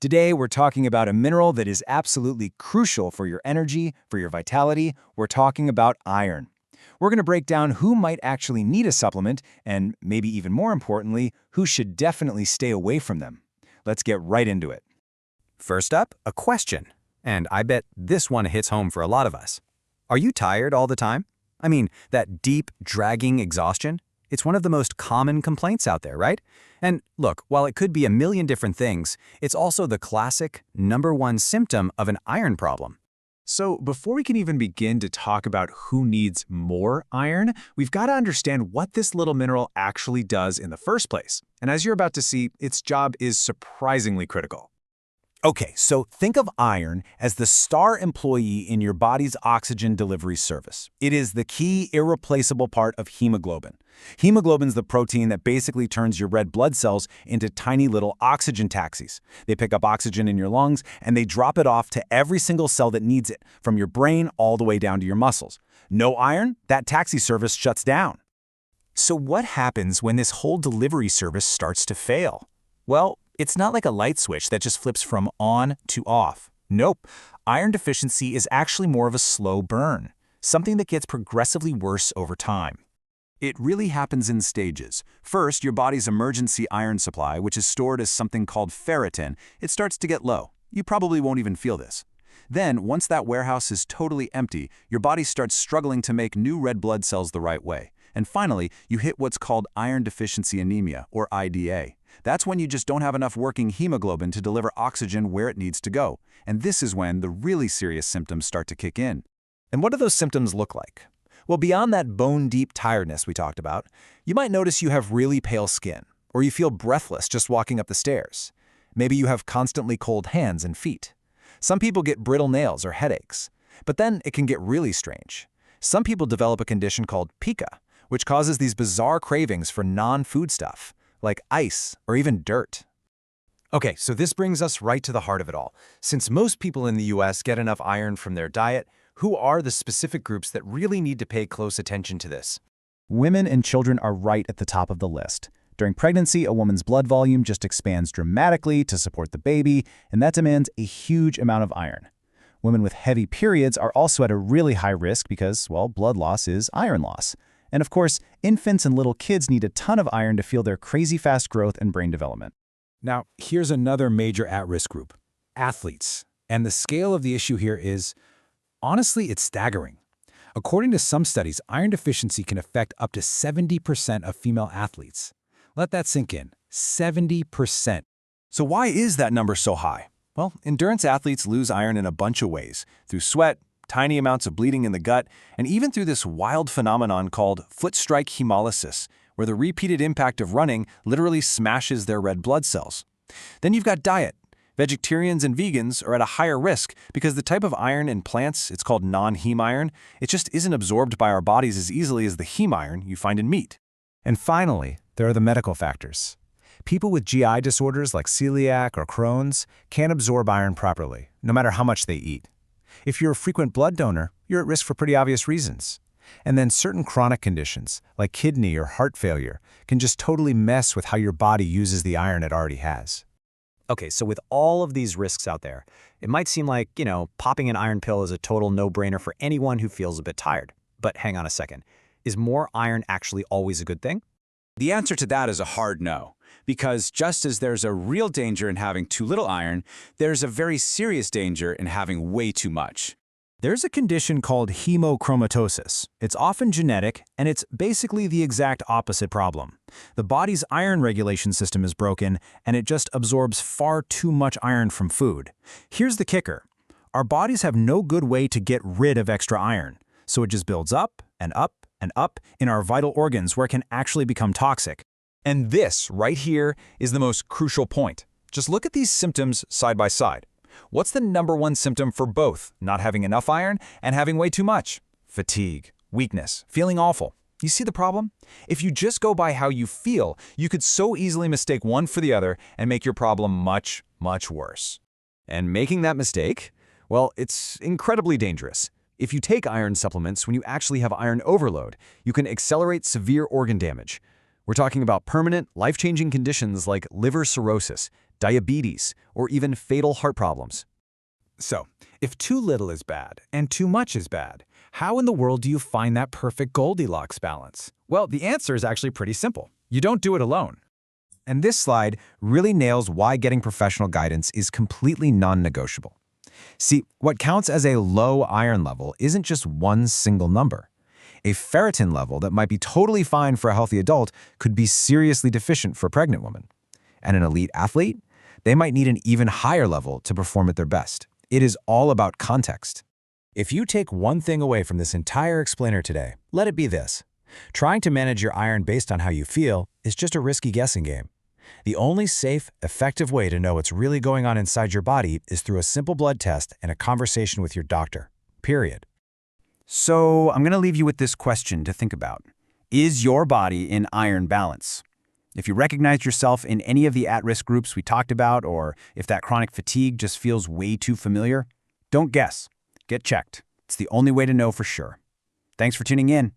Today, we're talking about a mineral that is absolutely crucial for your energy, for your vitality. We're talking about iron. We're going to break down who might actually need a supplement, and maybe even more importantly, who should definitely stay away from them. Let's get right into it. First up, a question. And I bet this one hits home for a lot of us. Are you tired all the time? I mean, that deep, dragging exhaustion? It's one of the most common complaints out there, right? And look, while it could be a million different things, it's also the classic #1 symptom of an iron problem. So before we can even begin to talk about who needs more iron, we've got to understand what this little mineral actually does in the first place. And as you're about to see, its job is surprisingly critical. Okay, so think of iron as the star employee in your body's oxygen delivery service. It is the key, irreplaceable part of hemoglobin. Hemoglobin's the protein that basically turns your red blood cells into tiny little oxygen taxis. They pick up oxygen in your lungs, and they drop it off to every single cell that needs it, from your brain all the way down to your muscles. No iron, that taxi service shuts down. So what happens when this whole delivery service starts to fail? Well, it's not like a light switch that just flips from on to off. Nope. Iron deficiency is actually more of a slow burn, something that gets progressively worse over time. It really happens in stages. First, your body's emergency iron supply, which is stored as something called ferritin, it starts to get low. You probably won't even feel this. Then, once that warehouse is totally empty, your body starts struggling to make new red blood cells the right way. And finally, you hit what's called iron deficiency anemia, or IDA. That's when you just don't have enough working hemoglobin to deliver oxygen where it needs to go. And this is when the really serious symptoms start to kick in. And what do those symptoms look like? Well, beyond that bone-deep tiredness we talked about, you might notice you have really pale skin, or you feel breathless just walking up the stairs. Maybe you have constantly cold hands and feet. Some people get brittle nails or headaches. But then it can get really strange. Some people develop a condition called pica, which causes these bizarre cravings for non-food stuff, like ice or even dirt. Okay, so this brings us right to the heart of it all. Since most people in the US get enough iron from their diet, who are the specific groups that really need to pay close attention to this? Women and children are right at the top of the list. During pregnancy, a woman's blood volume just expands dramatically to support the baby, and that demands a huge amount of iron. Women with heavy periods are also at a really high risk because, well, blood loss is iron loss. And of course, infants and little kids need a ton of iron to fuel their crazy fast growth and brain development. Now, here's another major at-risk group, athletes. And the scale of the issue here is, honestly, it's staggering. According to some studies, iron deficiency can affect up to 70% of female athletes. Let that sink in, 70%. So why is that number so high? Well, endurance athletes lose iron in a bunch of ways, through sweat, tiny amounts of bleeding in the gut, and even through this wild phenomenon called foot strike hemolysis, where the repeated impact of running literally smashes their red blood cells. Then you've got diet. Vegetarians and vegans are at a higher risk because the type of iron in plants, it's called non-heme iron, it just isn't absorbed by our bodies as easily as the heme iron you find in meat. And finally, there are the medical factors. People with GI disorders like celiac or Crohn's can't absorb iron properly, no matter how much they eat. If you're a frequent blood donor, you're at risk for pretty obvious reasons. And then certain chronic conditions, like kidney or heart failure, can just totally mess with how your body uses the iron it already has. Okay, so with all of these risks out there, it might seem like, popping an iron pill is a total no-brainer for anyone who feels a bit tired. But hang on a second. Is more iron actually always a good thing? The answer to that is a hard no, because just as there's a real danger in having too little iron, there's a very serious danger in having way too much. There's a condition called hemochromatosis. It's often genetic, and it's basically the exact opposite problem. The body's iron regulation system is broken, and it just absorbs far too much iron from food. Here's the kicker. Our bodies have no good way to get rid of extra iron, so it just builds up and up and up in our vital organs where it can actually become toxic. And this right here is the most crucial point. Just look at these symptoms side by side. What's the #1 symptom for both not having enough iron and having way too much? Fatigue, weakness, feeling awful. You see the problem? If you just go by how you feel, you could so easily mistake one for the other and make your problem much, much worse. And making that mistake, well, it's incredibly dangerous. If you take iron supplements when you actually have iron overload, you can accelerate severe organ damage. We're talking about permanent, life-changing conditions like liver cirrhosis, diabetes, or even fatal heart problems. So, if too little is bad and too much is bad, how in the world do you find that perfect Goldilocks balance? Well, the answer is actually pretty simple. You don't do it alone. And this slide really nails why getting professional guidance is completely non-negotiable. See, what counts as a low iron level isn't just one single number. A ferritin level that might be totally fine for a healthy adult could be seriously deficient for a pregnant woman. And an elite athlete? They might need an even higher level to perform at their best. It is all about context. If you take one thing away from this entire explainer today, let it be this. Trying to manage your iron based on how you feel is just a risky guessing game. The only safe, effective way to know what's really going on inside your body is through a simple blood test and a conversation with your doctor. Period. So I'm going to leave you with this question to think about. Is your body in iron balance? If you recognize yourself in any of the at-risk groups we talked about, or if that chronic fatigue just feels way too familiar, don't guess. Get checked. It's the only way to know for sure. Thanks for tuning in.